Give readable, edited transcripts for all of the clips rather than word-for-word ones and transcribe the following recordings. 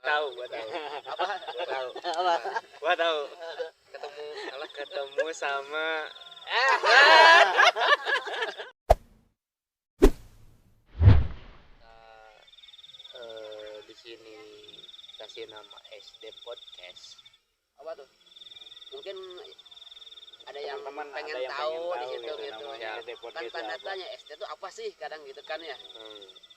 Gua tahu. Apa? Gua tahu. Apa? Gua tahu. Ketemu sama di sini kasih nama SD Podcast. Apa tuh? Mungkin ada yang Teman-teman pengen ada yang tahu pengen di situ gitu, gitu. namanya Ya. SD Podcast Kan itu tanda apa? tanya SD itu apa sih kadang gitu kan ya.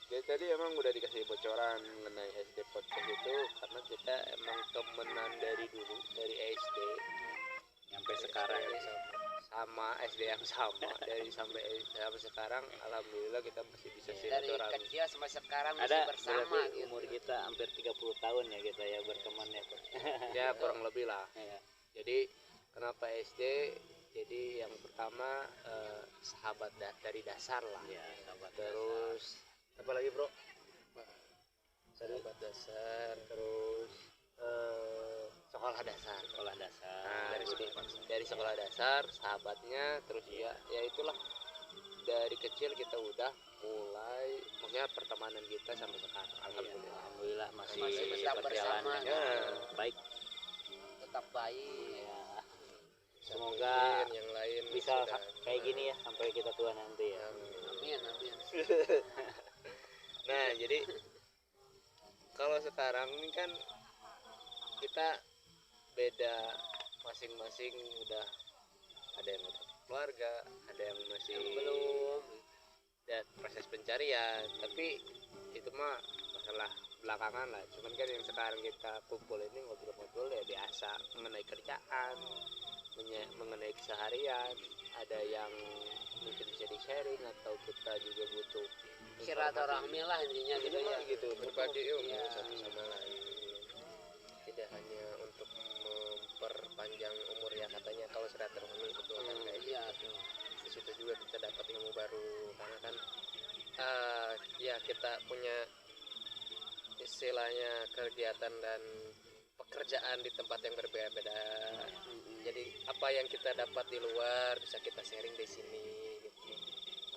Jadi tadi emang udah dikasih bocoran mengenai SD Podcast itu karena kita emang temenan dari dulu, dari SD Sampai sekarang sama SD yang sama dari sampai sekarang. Alhamdulillah kita masih bisa Dari silaturahmi. kecil sampai sekarang masih ada bersama berarti gitu. umur kita hampir 30 tahun ya kita ya berteman ya Pak. Ya kurang lebih lah. Ya. Jadi kenapa SD? Jadi yang pertama sahabat dari dasar lah. Ya, sahabat Terus apa lagi bro? Sahabat dasar. Terus sekolah dasar. sekolah dasar. Nah, dari sekolah dasar sahabatnya terus ya itulah dari kecil kita udah mulai maksudnya pertemanan kita sampai sekarang. Alhamdulillah. Alhamdulillah masih tetap berjalan bersama. dengan Ya. baik. Tetap baik. Ya. Semoga Mungkin yang lain bisa sudah kayak gini ya sampai kita tua nanti ya. Amin amin. Nah, jadi kalau sekarang ini kan kita beda masing-masing, udah ada yang udah keluarga, ada yang masih Belum. dan proses pencarian, tapi itu mah masalah belakangan lah. Cuman kan yang sekarang kita kumpul ini ngobrol-ngobrol ya biasa mengenai kerjaan, mengenai keseharian. Ada yang mungkin bisa di sharing atau kita juga butuh Silaturahmi lah intinya gitu ya. gitu, berbagi ilmu Iya. satu sama lain, tidak hanya untuk memperpanjang umur ya katanya kalau silaturahmi betul kan kayak Iya gitu. tuh. Di situ juga kita dapat ilmu baru karena kan ya kita punya istilahnya kegiatan dan pekerjaan di tempat yang berbeda-beda. Jadi apa yang kita dapat di luar bisa kita sharing di sini gitu.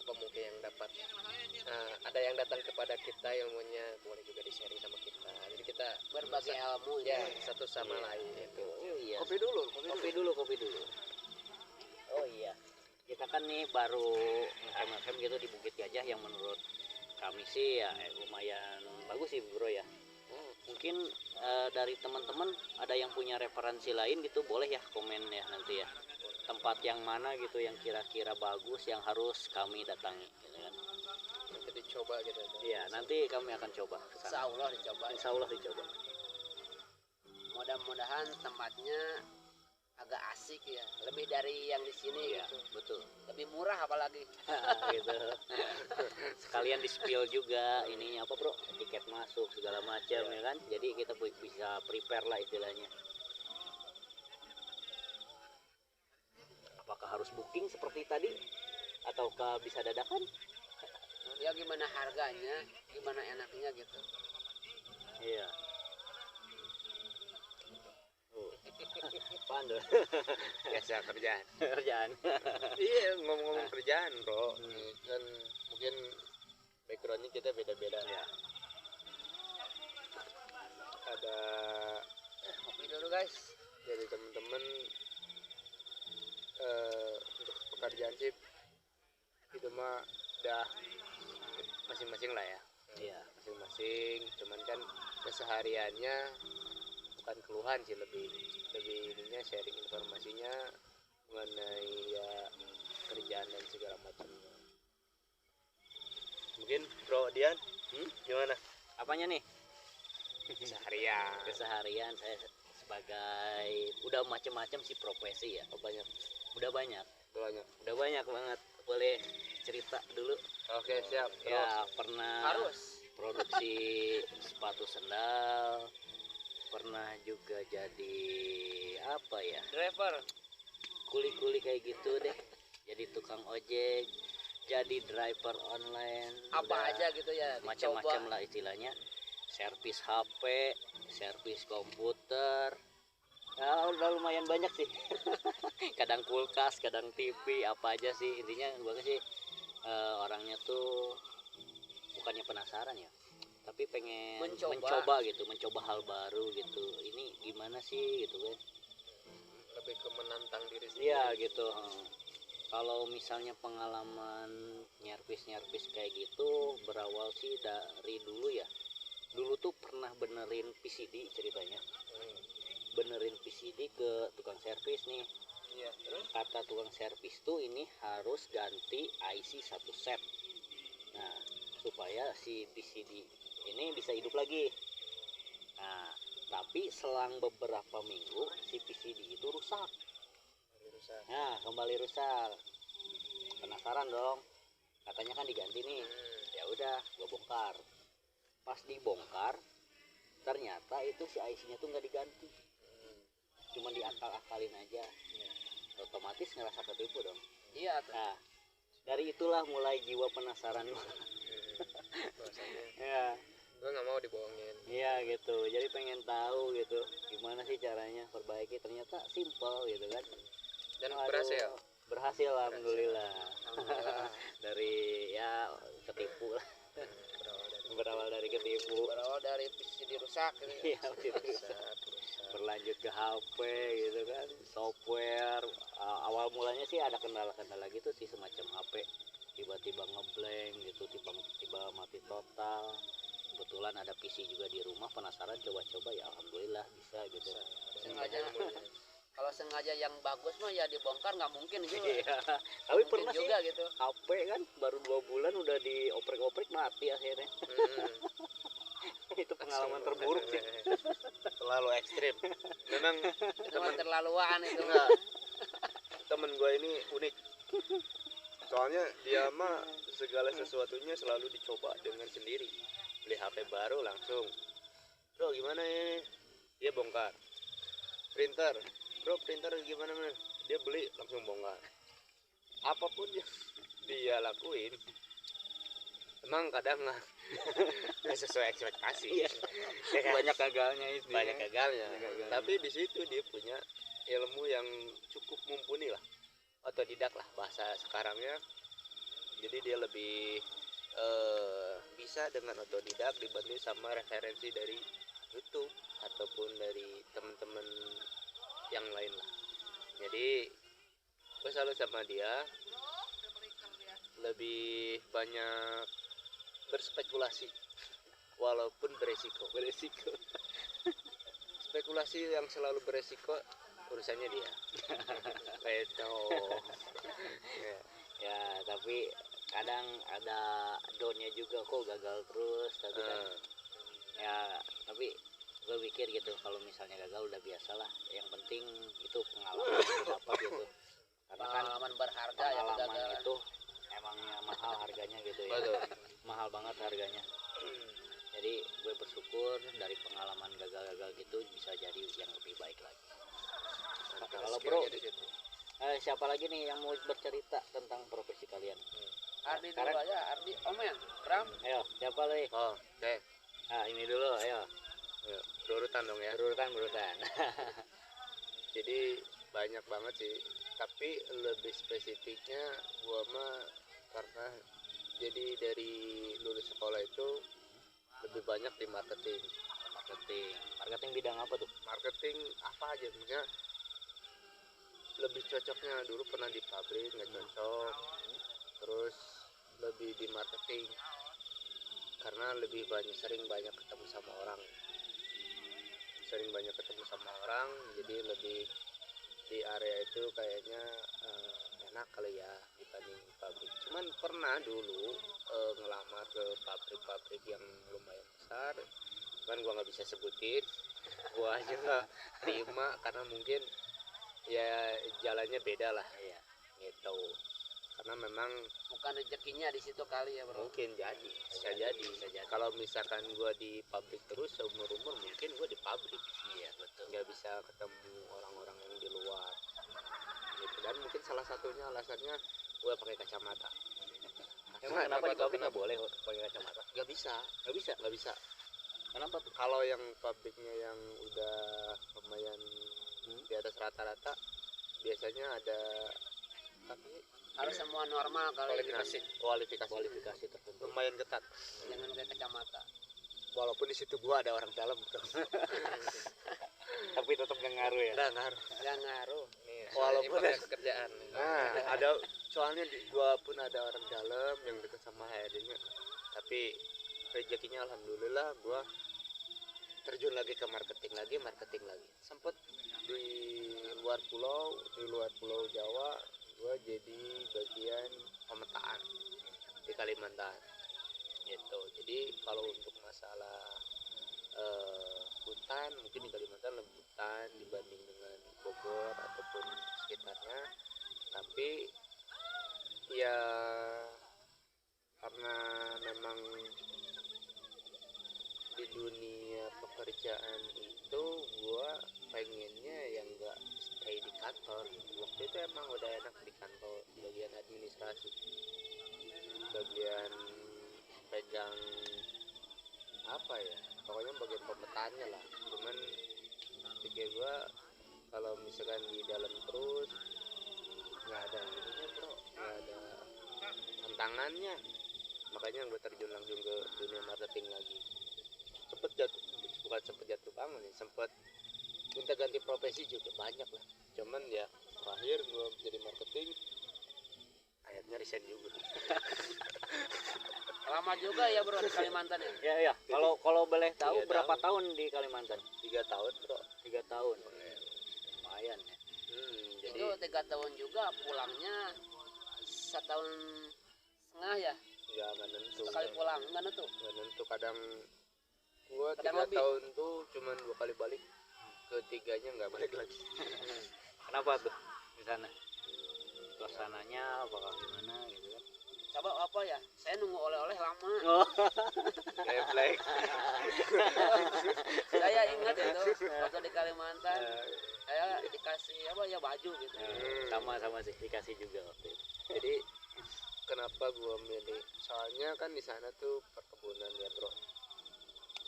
Apa mungkin yang dapat ada yang datang kepada kita ilmunya boleh juga di sharing sama kita. Jadi kita Berbagi ilmu ya itu. satu sama lain itu. Oh iya. Kopi dulu. Kopi dulu. Oh iya. Kita kan nih baru FM gitu di Bukit Gajah yang menurut kami sih ya lumayan bagus sih bro ya. Mungkin dari teman-teman ada yang punya referensi lain gitu boleh ya komen ya nanti ya. Tempat yang mana gitu yang kira-kira bagus yang harus kami datangi gitu kan. Nanti dicoba gitu. Iya, nanti kami akan coba. Insya Allah dicoba. Insya Allah dicoba. Mudah-mudahan tempatnya agak asik ya, lebih dari yang di sini Iya, gitu. betul. Lebih murah apalagi. Gitu. Sekalian di spill juga ininya apa bro, tiket masuk segala macam ya kan. Jadi kita bisa prepare lah istilahnya. Apakah harus booking seperti tadi ataukah bisa dadakan? Ya gimana harganya, gimana enaknya gitu. Iya. Pandor. Biasa kerjaan. Kerjaan. Iya, ngomong-ngomong kerjaan bro, kan mungkin backgroundnya kita beda-beda Ya. Ada Kopi dulu guys. dari temen-temen untuk pekerjaan sih itu mah udah masing-masing lah ya, Iya. masing-masing. Cuman kan kesehariannya bukan keluhan sih, lebih ininya sharing informasinya mengenai ya kerjaan dan segala macamnya. Mungkin Bro Dian, gimana? Apanya nih? Keseharian Saya sebagai udah macam-macam sih profesi ya. banyak Udah banyak banget. Boleh cerita dulu? Oke, siap. Ya pernah Harus. produksi sepatu sendal, pernah juga jadi apa ya, Driver. kuli-kuli kayak gitu deh, jadi tukang ojek, jadi driver online, Apa udah aja gitu ya. macam-macam dicoba. lah istilahnya, servis HP, servis komputer, ya udah lumayan banyak sih. Kadang kulkas, kadang TV, apa aja sih intinya. Gue sih orangnya tuh bukannya penasaran ya, tapi pengen Mencoba. mencoba hal baru gitu. Ini gimana sih gitu kan. Lebih ke menantang diri sendiri. Iya gitu. Kalau misalnya pengalaman nyervis kayak gitu berawal sih dari dulu ya. Dulu tuh pernah benerin PCD ceritanya. Benerin PCD ke tukang servis nih. Iya, terus Kata tukang servis tuh ini harus ganti IC satu set. Nah, supaya si PCD ini bisa hidup lagi. Nah, tapi selang beberapa minggu si PCD itu rusak. rusak. Nah, kembali rusak. Penasaran dong. Katanya kan diganti nih. Ya udah, gue bongkar. Pas dibongkar, ternyata itu si IC-nya tuh nggak diganti. Cuma diakal-akalin aja. Otomatis ngerasa ketipu dong. Iya tuh. Nah, dari itulah mulai jiwa penasaran gue. Bahasanya Ya, gue nggak mau dibohongin. iya gitu. Jadi pengen tahu gitu, gimana sih caranya perbaiki. Ternyata simple gitu kan. Dan Aduh, berhasil. Berhasil alhamdulillah. Alhamdulillah. Dari ya ketipu lah. Berawal dari ketipu. Berawal dari PC dirusak gitu. Iya, gitu. Berlanjut ke HP gitu kan, software. Awal mulanya sih ada kendala-kendala gitu sih, semacam HP tiba-tiba ngeblank gitu, tiba-tiba mati total. Kebetulan ada PC juga di rumah, penasaran coba-coba, ya alhamdulillah bisa gitu. Sengaja. Kalau sengaja yang bagus mah ya dibongkar nggak mungkin juga. Iya, tapi Mungkin pernah sih juga gitu. HP kan baru 2 bulan udah dioprek-oprek mati akhirnya. Itu pengalaman terburuk sih. Terlalu ekstrim. Memang Itu mah terlaluan itu. enggak. Temen gue ini unik. Soalnya dia mah segala sesuatunya selalu dicoba dengan sendiri. Beli HP baru langsung. Bro gimana ya? Dia bongkar. Printer. Bro printer gimana man? Dia beli langsung bongkar. Apapun yang dia lakuin, emang kadang nggak sesuai ekspektasi. Iya. Banyak gagalnya itu. Banyak gagalnya. Banyak gagalnya. Tapi di situ dia punya ilmu yang cukup mumpuni lah, otodidak lah bahasa sekarangnya. Jadi dia lebih bisa dengan otodidak dibanding sama referensi dari YouTube ataupun dari teman-teman yang lain lah. Jadi gue selalu sama dia, lebih banyak berspekulasi walaupun beresiko. Spekulasi yang selalu beresiko urusannya dia. Itu. Ya, tapi kadang ada downnya juga, kok gagal terus tapi kan ya, tapi gue pikir gitu, kalau misalnya gagal udah biasa lah, yang penting itu pengalaman yang dapat gitu, karena kan Pengalaman berharga ya pengalaman kegagalan. itu emangnya mahal harganya gitu ya. Betul. Mahal banget harganya. Jadi gue bersyukur dari pengalaman gagal-gagal gitu bisa jadi yang lebih baik lagi. Kalau bro, siapa lagi nih yang mau bercerita tentang profesi kalian? Ardi dulu Sekarang- aja, Ardi, Omen, Bram. Ayo, siapa nih? Oh, oke. Nah, ini dulu, ayo. Ya, berurutan dong ya. Berurutan. Jadi banyak banget sih, tapi lebih spesifiknya gua mah karena jadi dari lulus sekolah itu lebih banyak di marketing. Marketing bidang apa tuh? Marketing apa aja, maksudnya lebih cocoknya dulu pernah di pabrik nggak cocok, terus lebih di marketing karena sering banyak ketemu sama orang, jadi lebih di area itu kayaknya enak kali ya dibanding pabrik. Cuman pernah dulu ngelamar ke pabrik-pabrik yang lumayan besar, kan gua nggak bisa sebutin, gua aja nggak terima karena mungkin ya jalannya beda lah Iya. gitu, karena memang Bukan rezekinya di situ kali ya, Bro. mungkin bisa jadi. Kalau misalkan gua di pabrik terus seumur umur, mungkin gua di pabrik. Iya, betul. Nggak bisa ketemu orang-orang yang di luar gitu. Dan mungkin salah satunya alasannya gua pakai kacamata. Emang kenapa di pabrik nggak boleh pakai kacamata? Nggak bisa. Kenapa tuh? Kalau yang pabriknya yang udah lumayan di atas rata-rata, biasanya ada Harus semua normal kali. kualifikasi Kualifikasi tertentu. lumayan ketat. Jangan pakai kacamata. walaupun di situ gua ada orang dalam bro. Tapi tetap nggak ngaruh ya. Nggak ngaruh. nggak ngaruh. Nih, Walaupun soalnya ada kerjaan. nah ada soalnya di gua pun ada orang dalam yang dekat sama HRD-nya, tapi rezekinya alhamdulillah gua terjun lagi ke marketing lagi sempet di luar pulau Jawa gua jadi bagian pemetaan di Kalimantan gitu. Jadi kalau untuk masalah hutan mungkin di Kalimantan lebih hutan dibanding dengan Bogor ataupun sekitarnya, tapi ya karena memang di dunia pekerjaan itu gua pengennya yang enggak stay di kantor gitu. Waktu itu emang udah enak di kantor bagian administrasi, bagian pegang apa ya, pokoknya bagian pemetaannya lah. Cuman pikir gua kalau misalkan di dalam terus nggak ada ininya bro, nggak ada tantangannya, makanya gue terjun langsung ke dunia marketing lagi. Sempet jatuh banget nih, sempet minta ganti profesi juga banyak lah, cuman ya terakhir gue jadi marketing akhirnya resign juga. Lama juga ya bro di Kalimantan ya. Ya ya. Kalau boleh tahu 3 berapa tahun. tahun di Kalimantan? 3 tahun bro. 3 tahun. Lumayan ya. Jadi Itu 3 tahun juga, pulangnya 1,5 tahun ya. ya nggak nentu, Sekali pulang nggak nentu. nggak nentu. Kadang gue Kadang 3 lebih. tahun tuh cuman 2 kali balik, ketiganya nggak balik lagi. Kenapa tuh di sana? Suasananya apakah gimana gitu kan? Coba apa ya? Saya nunggu oleh-oleh lama. Oh. Refleks. Saya ingat itu waktu di Kalimantan, saya dikasih apa ya, baju gitu. Sama sih dikasih juga waktu itu. Jadi kenapa gua milih, soalnya kan di sana tuh perkebunan ya bro,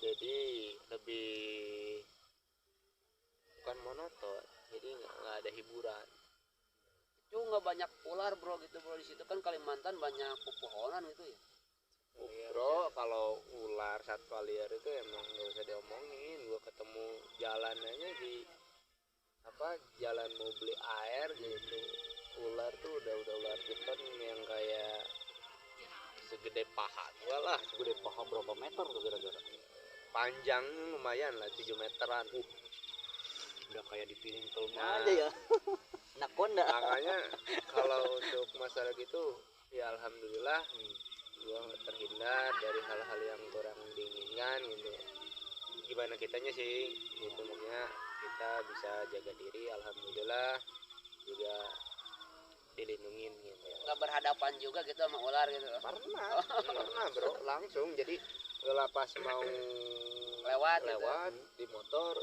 jadi lebih bukan monoton, jadi nggak ada hiburan. Itu nggak banyak ular bro gitu bro, di situ kan Kalimantan banyak pepohonan gitu ya. Bro, kalau ular satwa liar itu emang nggak usah diomongin. Gua ketemu jalanannya di jalan mau beli air gitu, ular tuh udah ular piton yang kayak segede paha gua lah. Gede paha berapa meter tuh kira-kira? Panjang lumayan lah 7 meteran. Udah kayak di film film Nah. aja ya. Anaconda. Makanya kalau untuk masalah gitu ya alhamdulillah gua terhindar dari hal-hal yang kurang diinginkan gitu. Gimana kitanya sih gitu, makanya kita bisa jaga diri, alhamdulillah juga dilindungin gitu. Nggak berhadapan juga gitu sama ular gitu. Pernah bro, langsung. Jadi kalau pas mau Lewat gitu. di motor,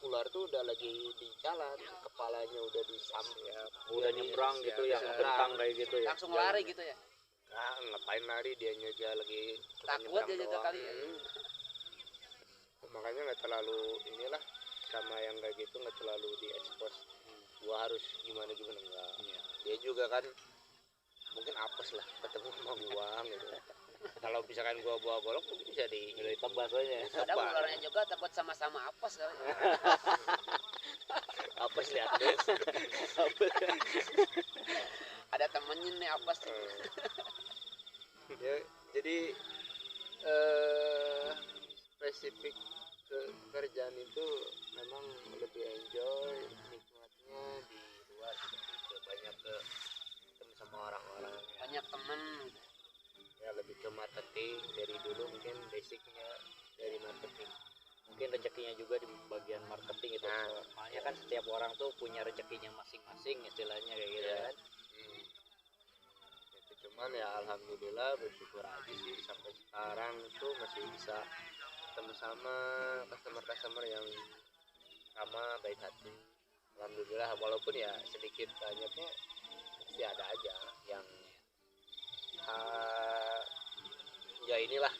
ular tuh udah lagi di jalan, kepalanya udah di samping ya, Udah nyebrang gitu ya, nyebrang. bentang kayak gitu ya. Langsung lari gitu ya. Nah, ngapain lari, dia aja lagi cuma Takut nyebrang dia juga doang. kali ya. Makanya nggak terlalu inilah, sama yang kayak gitu nggak terlalu diekspos. Gua harus gimana enggak. Dia juga kan mungkin apes lah ketemu sama gua gitu. Kalau misalkan gua bawa golok mungkin bisa Udah ditebas aja. Ada ularnya juga takut sama-sama apes kali. apes lihat deh. Ada temennya nih apes. Ya, jadi spesifik ke kerjaan itu memang lebih enjoy, nikmatnya di luar gitu. Banyak ketemu sama orang-orang, Banyak temen. ya lebih ke marketing. Dari dulu mungkin basicnya dari marketing. Mungkin rezekinya juga di bagian marketing itu. Nah. Makanya kan setiap orang tuh punya rezekinya masing-masing istilahnya kayak gitu Iya. kan. Itu cuman ya alhamdulillah bersyukur aja sih sampai sekarang itu masih bisa ketemu sama customer yang sama baik hati. Alhamdulillah, walaupun ya sedikit banyaknya pasti ada aja yang ya inilah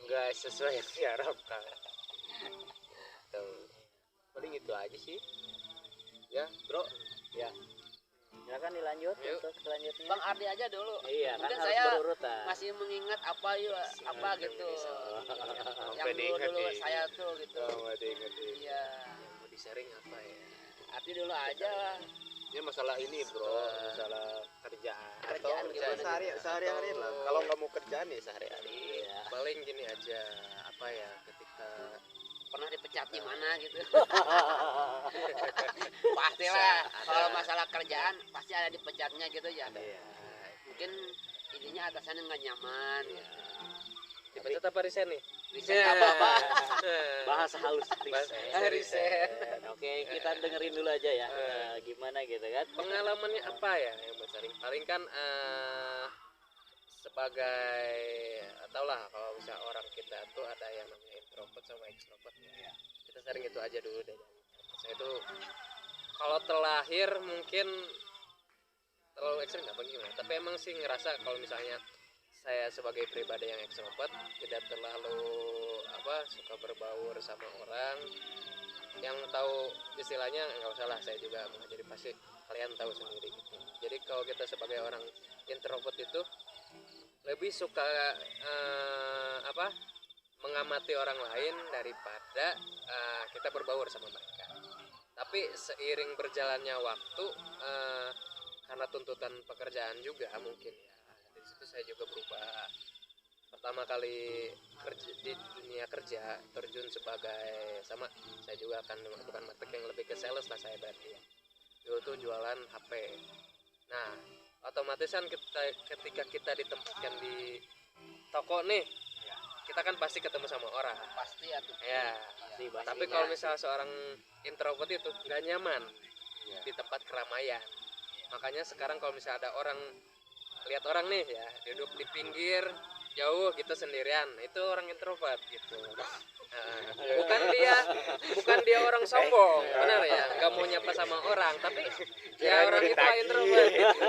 nggak sesuai yang diharapkan. Tuh, paling itu aja sih ya bro. Ya. silakan dilanjut Yuk. untuk selanjutnya. Bang Ardi aja dulu. Iya, kan Mungkin harus saya berurutan. masih mengingat apa yuk apa gitu. Yang dulu saya tuh gitu. Iya. Yang mau disaring apa ya? Ardi dulu aja lah. Ini masalah ini bro, masalah kerjaan Kerjaan atau gimana sehari-hari lah. Kalau nggak mau kerjaan ya sehari-hari. Iya. Paling gini aja, apa ya, ketika Pernah dipecat di mana gitu. Pastilah kalau masalah kerjaan pasti ada dipecatnya gitu ya. Iya. Mungkin intinya atasannya nggak nyaman ya. dipecat apa resign nih? Resign apa? Bahasa halus resign. Resign. Oke, kita dengerin dulu aja ya. Gimana gitu kan? Pengalamannya apa ya yang buat saring? Paling kan sebagai atau lah kalau misalnya orang kita tuh ada yang namanya introvert sama extrovert ya. Kita sering itu aja dulu deh. Saya itu kalau terlahir mungkin terlalu ekstrim apa gimana, tapi emang sih ngerasa kalau misalnya saya sebagai pribadi yang ekstrovert tidak terlalu suka berbaur sama orang. Yang tahu istilahnya nggak usah lah, saya juga jadi pasti kalian tahu sendiri gitu. Jadi kalau kita sebagai orang introvert itu lebih suka mengamati orang lain daripada kita berbaur sama mereka. Tapi seiring berjalannya waktu karena tuntutan pekerjaan juga mungkin ya, dari situ saya juga berubah. Pertama kali di dunia kerja terjun sebagai saya juga akan bukan marketing, yang lebih ke sales lah saya berarti ya. Dulu tuh jualan HP. Nah otomatis kan ketika kita ditempatkan di toko nih, kita kan pasti ketemu sama orang. Pasti ya tuh. Ya. Tapi kalau misalnya seorang introvert itu nggak nyaman di tempat keramaian. Makanya sekarang kalau misalnya ada orang, lihat orang nih ya duduk di pinggir jauh gitu sendirian, itu orang introvert gitu. Bukan dia orang sombong, benar ya, nggak mau nyapa sama orang, tapi ya orang itu introvert gitu.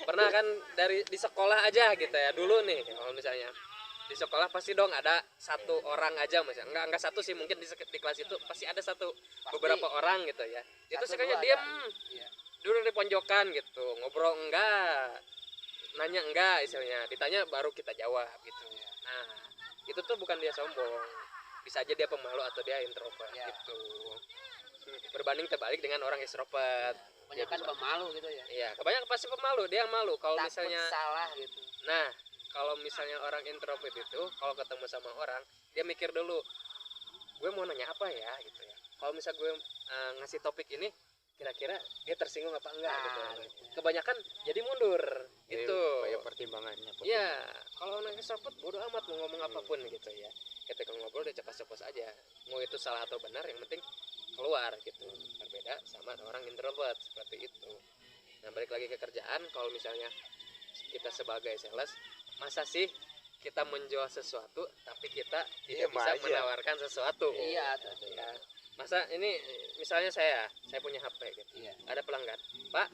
Pernah kan di sekolah aja gitu ya dulu nih, kalau misalnya di sekolah pasti dong ada satu orang aja, misalnya enggak satu sih, mungkin di kelas itu pasti ada beberapa orang gitu ya, itu sekalinya diam dulu di ponjokan gitu, ngobrol enggak, nanya enggak, istilahnya ditanya baru kita jawab gitu. Nah itu tuh bukan dia sombong, bisa aja dia pemalu atau dia introvert gitu. Berbanding terbalik dengan orang extrovert, Kebanyakan pemalu gitu ya. iya kebanyakan pasti pemalu, dia yang malu kalau Takut misalnya salah gitu. Nah kalau misalnya orang introvert itu kalau ketemu sama orang dia mikir dulu, gue mau nanya apa ya gitu ya. Kalau misalnya gue ngasih topik ini kira-kira dia tersinggung apa enggak gitu. Kebanyakan jadi mundur gitu. Banyak pertimbangannya. Iya, kalau orang extrovert bodo amat mau ngomong apapun gitu ya. Ketika ngobrol dia ceplos-ceplos aja. Mau itu salah atau benar yang penting keluar gitu. Berbeda sama orang introvert seperti itu. Nah, balik lagi ke kerjaan, kalau misalnya kita sebagai sales, masa sih kita menjual sesuatu tapi kita tidak bisa menawarkan sesuatu? Iya, Ya. Masa ini misalnya saya punya HP gitu. Iya. Ada pelanggan, Pak,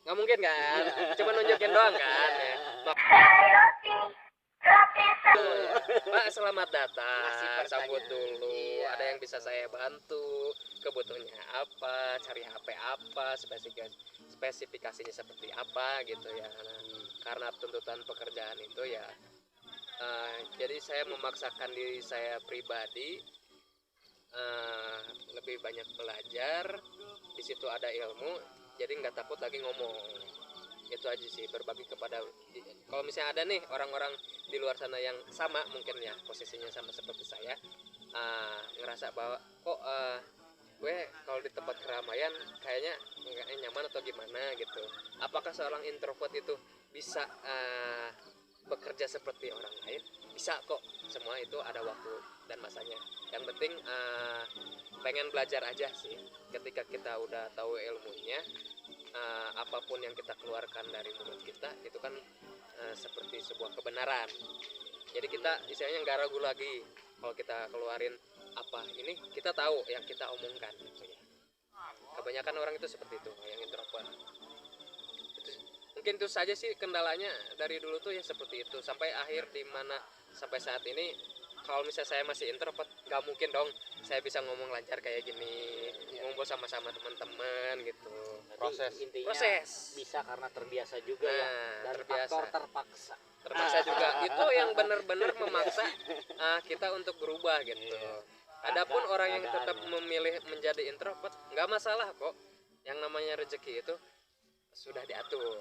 nggak mungkin kan? Cuma nunjukin doang kan? Ya. Pak, selamat datang. Masih Sambut pertanyaan. dulu. Iya. Ada yang bisa saya bantu? Kebutuhannya apa? Cari HP apa? Spesifikasinya seperti apa gitu ya? Nah, karena tuntutan pekerjaan itu ya. Jadi saya memaksakan diri saya pribadi. Lebih banyak belajar, di situ ada ilmu, jadi nggak takut lagi ngomong. Itu aja sih, berbagi kepada, kalau misalnya ada nih orang-orang di luar sana yang sama mungkin ya posisinya sama seperti saya, ngerasa bahwa kok gue kalau di tempat keramaian kayaknya nggak nyaman atau gimana gitu. Apakah seorang introvert itu bisa bekerja seperti orang lain? Bisa kok, semua itu ada waktu dan masanya. Yang penting pengen belajar aja sih. Ketika kita udah tahu ilmunya, apapun yang kita keluarkan dari mulut kita itu kan seperti sebuah kebenaran. Jadi kita istilahnya nggak ragu lagi kalau kita keluarin apa ini, kita tahu yang kita omongkan gitu ya. Kebanyakan orang itu seperti itu yang introvert. Mungkin itu saja sih kendalanya dari dulu tuh ya seperti itu sampai akhir, di mana sampai saat ini kalau misalnya saya masih introvert, nggak mungkin dong saya bisa ngomong lancar kayak gini. ngumpul sama-sama teman-teman gitu. Proses intinya Proses bisa karena terbiasa juga ya, dan terbiasa. faktor terpaksa Juga itu yang benar-benar memaksa kita untuk berubah gitu. Adapun orang yang tetap memilih menjadi introvert nggak masalah kok. Yang namanya rezeki itu sudah diatur.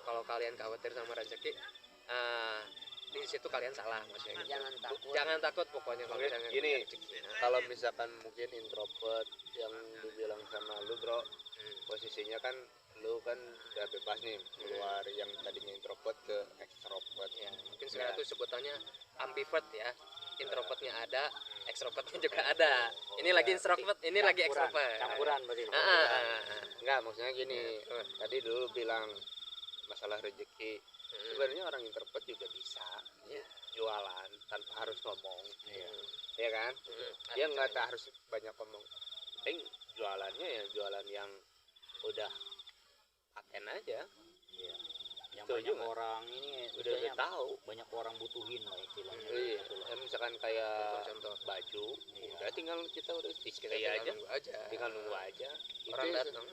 Kalau kalian khawatir sama rezeki, di situ kalian salah maksudnya. Jangan takut pokoknya kalau misalnya gini. Kalau misalkan mungkin introvert yang dibilang sama lu bro, posisinya kan lu kan udah bebas nih keluar yang tadinya introvert ke extrovert ya. Mungkin sekarang itu sebutannya ambivert ya. Introvertnya ada, extrovertnya juga ada. Ini lagi introvert, ini lagi extrovert. Campuran berarti. Enggak, maksudnya gini. Tadi dulu bilang masalah rezeki. Sebenarnya orang introvert juga bisa jualan tanpa harus ngomong. Iya kan? Dia nggak harus banyak ngomong. Penting jualannya ya jualan yang udah paten aja. Iya. Yang Betul banyak juga. orang ini udah tahu, banyak orang butuhin lah istilahnya. Iya. Dan misalkan kayak contoh baju, udah tinggal kita udah display aja. Tinggal nunggu aja. Orang Itu datang.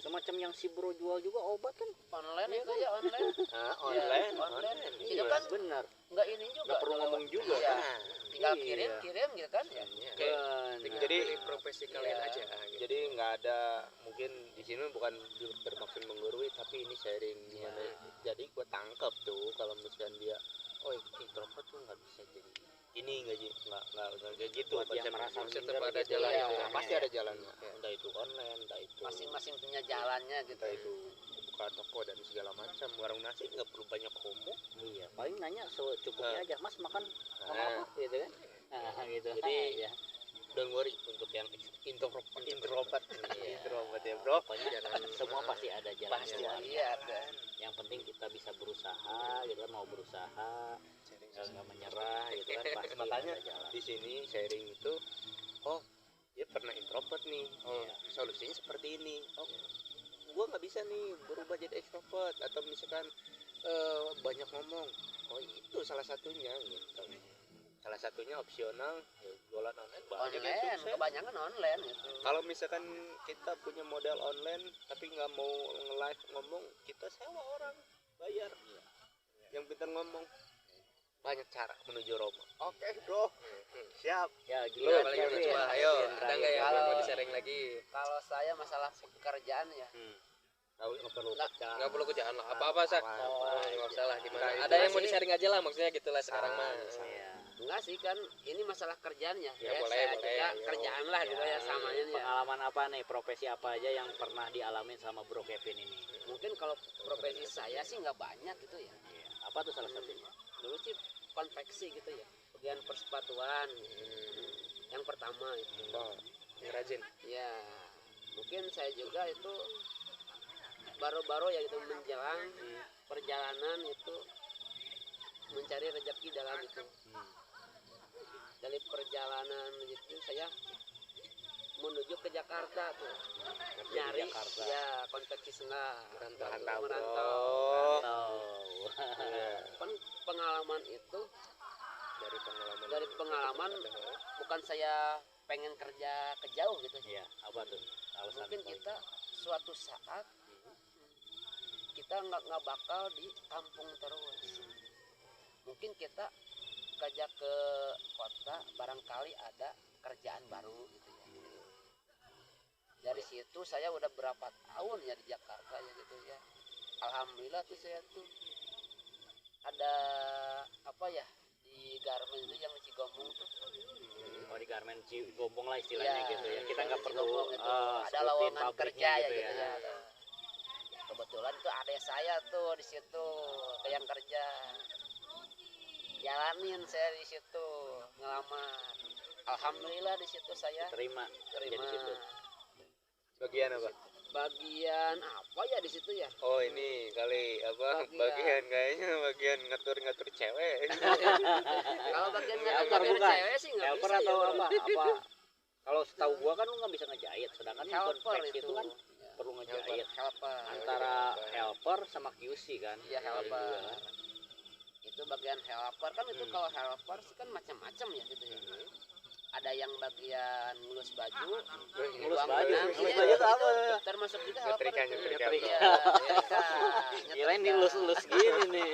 Semacam yang si bro jual juga obat kan online itu ya online. Online. Itu Iya. kan benar, nggak ini juga. nggak perlu ngomong juga Iya. kan. Tinggal Iya. kirim gitu kan ya. Jadi profesi kalian aja gitu. Jadi nggak ada, mungkin di sini bukan bermaksud menggurui, tapi ini sharing gimana. Jadi gue tangkap tuh kalau misalkan dia, oh introvert tuh nggak bisa jadi ini, nggak kayak gitu. Buat yang merasa tetap minder ada gitu jalannya. ya. Pasti ada jalannya. Entah itu online, entah itu Masing-masing punya jalannya gitu. entah itu buka toko dan segala macam. Warung nasi nggak perlu banyak ngomong. Iya, paling nanya secukupnya aja, Mas makan sama Nah. apa gitu kan. Nah, gitu. Jadi ya. don't worry untuk yang introvert Iya. introvert ya bro. Pokoknya semua pasti ada jalan. Pasti Iya ada. Yang penting kita bisa berusaha gitu kan, mau berusaha nggak menyerah gitu kan, pasti Makanya ada jalan. di sini sharing itu, oh dia pernah introvert nih, oh Iya. solusinya seperti ini, oh gua nggak bisa nih berubah jadi extrovert, atau misalkan banyak ngomong, oh itu salah satunya gitu. Salah satunya opsional ya, jualan online banyak yang Online, sukses. kebanyakan online gitu. Kalau misalkan kita punya modal online tapi nggak mau nge-live ngomong, kita sewa orang bayar yang pintar ngomong. Banyak cara menuju Roma. Oke bro, siap. Ya Lu gila apalagi Kevin. coba, ayo, Kevin ada nggak yang Kalau- mau di-sharing lagi? Kalau saya masalah pekerjaan ya, Tahu nggak perlu kerja. Nggak perlu kerjaan lah, apa-apa sak. Nggak usah lah, gimana? Nah, Ada itu yang mau sih. di-sharing aja lah, maksudnya gitulah sekarang mah. Iya. enggak sih kan ini masalah kerjaannya. Ya, boleh, saya boleh. juga Ayo. kerjaan lah juga ya samanya ya. Pengalaman apa nih, profesi apa aja yang pernah dialamin sama Bro Kevin ini? Mungkin kalau profesi saya sih nggak banyak gitu ya. Iya. Apa tuh salah satunya? Dulu sih konveksi gitu ya, bagian persepatuan. Yang pertama itu. Oh, ngerajin. Ya, mungkin saya juga itu baru-baru ya gitu menjelang perjalanan itu mencari rezeki dalam itu. Dari perjalanan itu saya menuju ke Jakarta tuh, nyari Jakarta. ya konveksi sengal Merantau. merantau. Iya. Kan pengalaman itu Dari dari pengalaman bukan saya pengen kerja ke jauh gitu. Iya, apa tuh? Alasan Mungkin paling- kita suatu saat kita nggak bakal di kampung terus. Mungkin kita kerja ke kota, barangkali ada kerjaan baru gitu ya. Dari situ saya udah berapa tahun ya di Jakarta ya gitu ya. Alhamdulillah tuh saya tuh ada apa ya di garmen itu yang di Cigombong tuh. Oh, di garmen Cigombong lah istilahnya Ya, gitu ya. Kita nggak perlu Cigombong itu ada sebutin lowongan pabriknya kerja ya gitu ya. ya. Kebetulan tuh ada saya tuh di situ ke yang kerja. Jalanin saya di situ ngelamar. Alhamdulillah di situ saya Terima terima. di situ. Bagian apa? Bagian apa ya di situ ya? Oh ini kali apa? Bagian. Kayaknya bagian ngatur-ngatur cewek. Kalau bagian Helper ngatur bukan? cewek sih nggak Helper bisa atau ya. apa? Kalau setahu gua kan lu nggak bisa ngejahit, sedangkan di Helper konveksi itu itu kan perlu ngejahit. helper. Antara helper sama QC kan. Iya helper. Itu bagian helper kan itu Hmm. kalau helper sih kan macam-macam ya gitu ya. Ada yang bagian ngulus baju, Ngulus buang baju. benang, Ngulus iya, baju itu apa? itu termasuk juga helper Nyetrika, itu. nyetrika. Iya, nyetrika. Kirain Nyetrika. dilus-lus gini nih.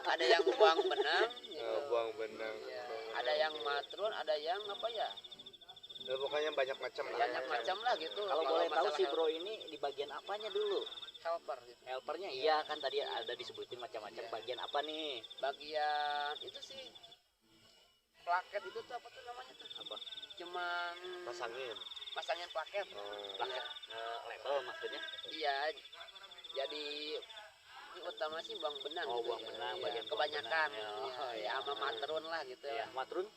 Ada yang buang benang gitu. buang benang. Iya. Ada yang matrun, ada yang apa ya? Pokoknya banyak macam lah. Banyak macam lah gitu. Kalau boleh tahu masalah sih bro ini di bagian apanya dulu? helper gitu. Helpernya iya kan tadi ada disebutin macam-macam Iya. bagian apa nih? Bagian itu sih plaket itu tuh apa tuh namanya tuh? Apa? Cuman Pasangin. pasangin plaket. Plaket label maksudnya? Iya. Jadi ini utama sih buang benang. Oh, gitu buang ya. benang, Iya, bagian buang kebanyakan. benang. Iya, Oh, ya, iya. sama matrun lah gitu. Iya, matrun?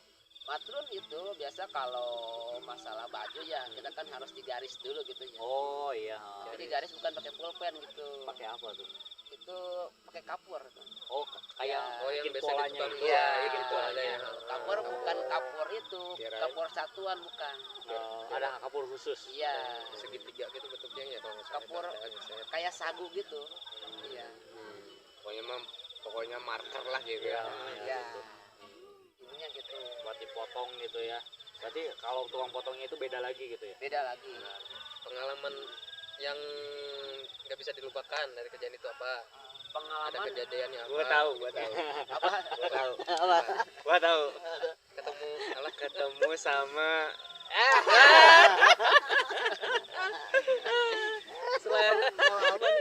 Matrun itu biasa kalau masalah baju ya kita kan harus digaris dulu gitu ya. Oh iya. Jadi garis bukan pakai pulpen gitu. Pakai apa tuh? Itu pakai kapur gitu. Oh kayak Ya, Oh, yang bikin biasa polanya ditukang gitu. iya, gitu gitu. ada yang Kapur bukan kapur itu, Kirain. kapur satuan bukan. Ada kapur khusus. Iya, segitiga gitu bentuknya ya kalau nggak salah. Kapur. Ada misalnya. kayak sagu gitu. Iya. Pokoknya marker lah gitu Iya, ya. Iya. gitu. Ininya gitu. Buat dipotong gitu ya. Berarti kalau tukang potongnya itu beda lagi gitu ya. Beda lagi. Pengalaman yang nggak bisa dilupakan dari kejadian itu apa? Ada Pengalaman kejadiannya apa? Gua tahu. apa? Gua tahu. Apa? Gua tahu. Ketemu sama selain pengalaman